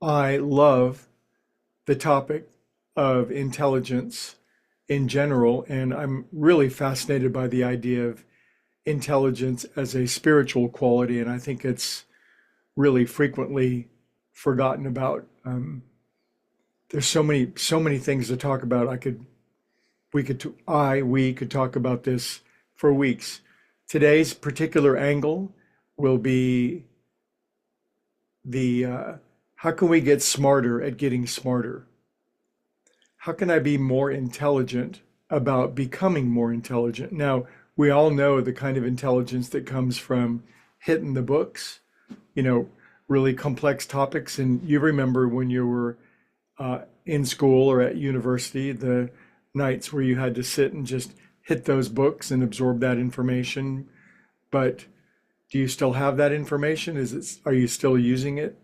I love the topic of intelligence in general, and I'm really fascinated by the idea of intelligence as a spiritual quality, and I think it's really frequently forgotten about. There's so many things to talk about. We could talk about this for weeks. Today's particular angle will be the how can we get smarter at getting smarter? How can I be more intelligent about becoming more intelligent? Now, we all know the kind of intelligence that comes from hitting the books, you know, really complex topics. And you remember when you were in school or at university, the nights where you had to sit and just hit those books and absorb that information. But do you still have that information? Are you still using it?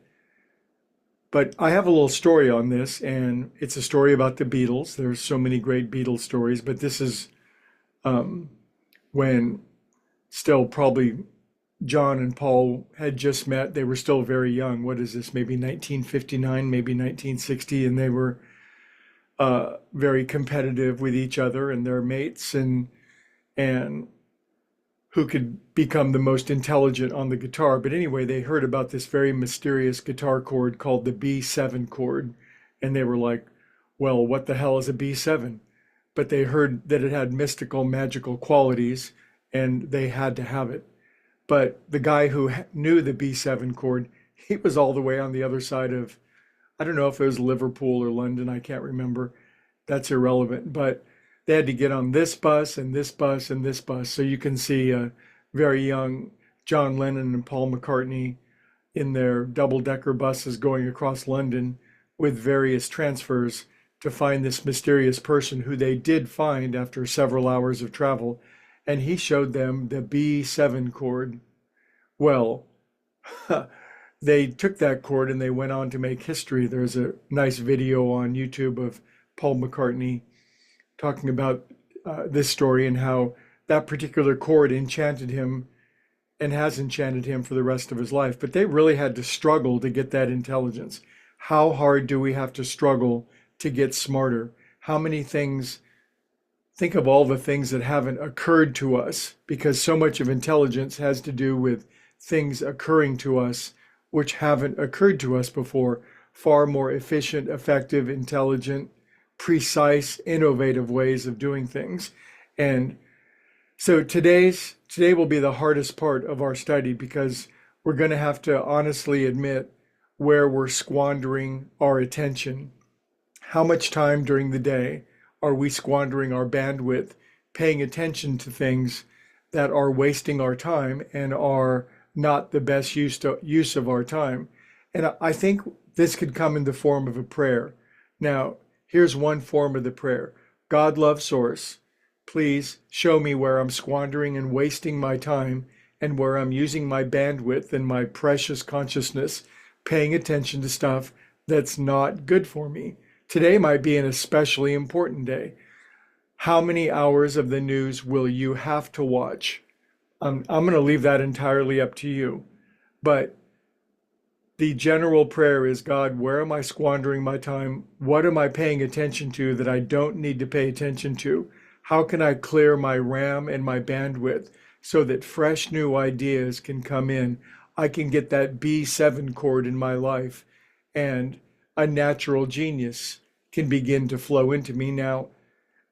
But I have a little story on this, and it's a story about the Beatles. There's so many great Beatles stories, but this is um, when still probably John and Paul had just met. They were still very young. What is this? Maybe 1959, maybe 1960, and they were very competitive with each other and their mates, and who could become the most intelligent on the guitar. But anyway, they heard about this very mysterious guitar chord called the B7 chord, and they were like, well, what the hell is a B7? But they heard that it had mystical, magical qualities, and they had to have it. But the guy who knew the B7 chord, he was all the way on the other side of, I don't know if it was Liverpool or London, I can't remember. That's irrelevant. But they had to get on this bus and this bus and this bus. So you can see very young John Lennon and Paul McCartney in their double-decker buses going across London with various transfers to find this mysterious person who they did find after several hours of travel. And he showed them the B7 chord. Well, they took that chord and they went on to make history. There's a nice video on YouTube of Paul McCartney talking about this story and how that particular chord enchanted him and has enchanted him for the rest of his life. But they really had to struggle to get that intelligence. How hard do we have to struggle to get smarter? How many things, think of all the things that haven't occurred to us, because so much of intelligence has to do with things occurring to us which haven't occurred to us before. Far more efficient, effective, intelligent, precise, innovative ways of doing things. And so today will be the hardest part of our study, because we're going to have to honestly admit where we're squandering our attention. How much time during the day are we squandering our bandwidth paying attention to things that are wasting our time and are not the best use of our time? And I think this could come in the form of a prayer. Now, here's one form of the prayer. God, love source, please show me where I'm squandering and wasting my time and where I'm using my bandwidth and my precious consciousness paying attention to stuff that's not good for me. Today might be an especially important day. How many hours of the news will you have to watch? I'm going to leave that entirely up to you. But the general prayer is, God, where am I squandering my time? What am I paying attention to that I don't need to pay attention to? How can I clear my RAM and my bandwidth so that fresh new ideas can come in? I can get that B7 chord in my life, and a natural genius can begin to flow into me. Now,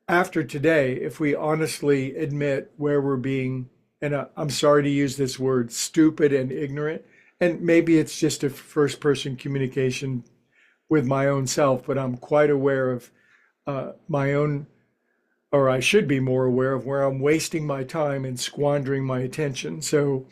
after today, if we honestly admit where we're being, and I'm sorry to use this word, stupid and ignorant, and maybe it's just a first person communication with my own self, but I'm quite aware of my own, or I should be more aware of where I'm wasting my time and squandering my attention. So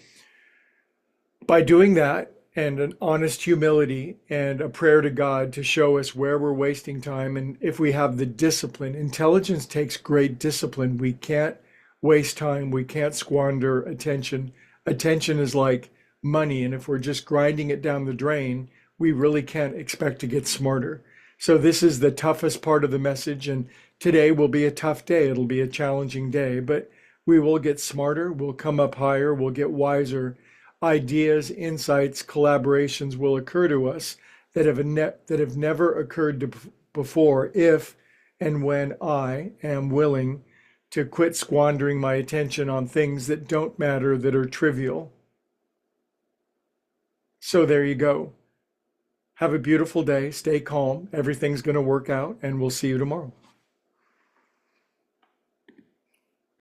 by doing that, and an honest humility and a prayer to God to show us where we're wasting time, and if we have the discipline, intelligence takes great discipline. We can't waste time. We can't squander attention. Attention is like money, and if we're just grinding it down the drain, we really can't expect to get smarter. So this is the toughest part of the message, and today will be a tough day. It'll be a challenging day, but we will get smarter. We'll come up higher. We'll get wiser. Ideas, insights, collaborations will occur to us that have never occurred before if and when I am willing to quit squandering my attention on things that don't matter, that are trivial. So there you go. Have a beautiful day. Stay calm. Everything's going to work out, and we'll see you tomorrow.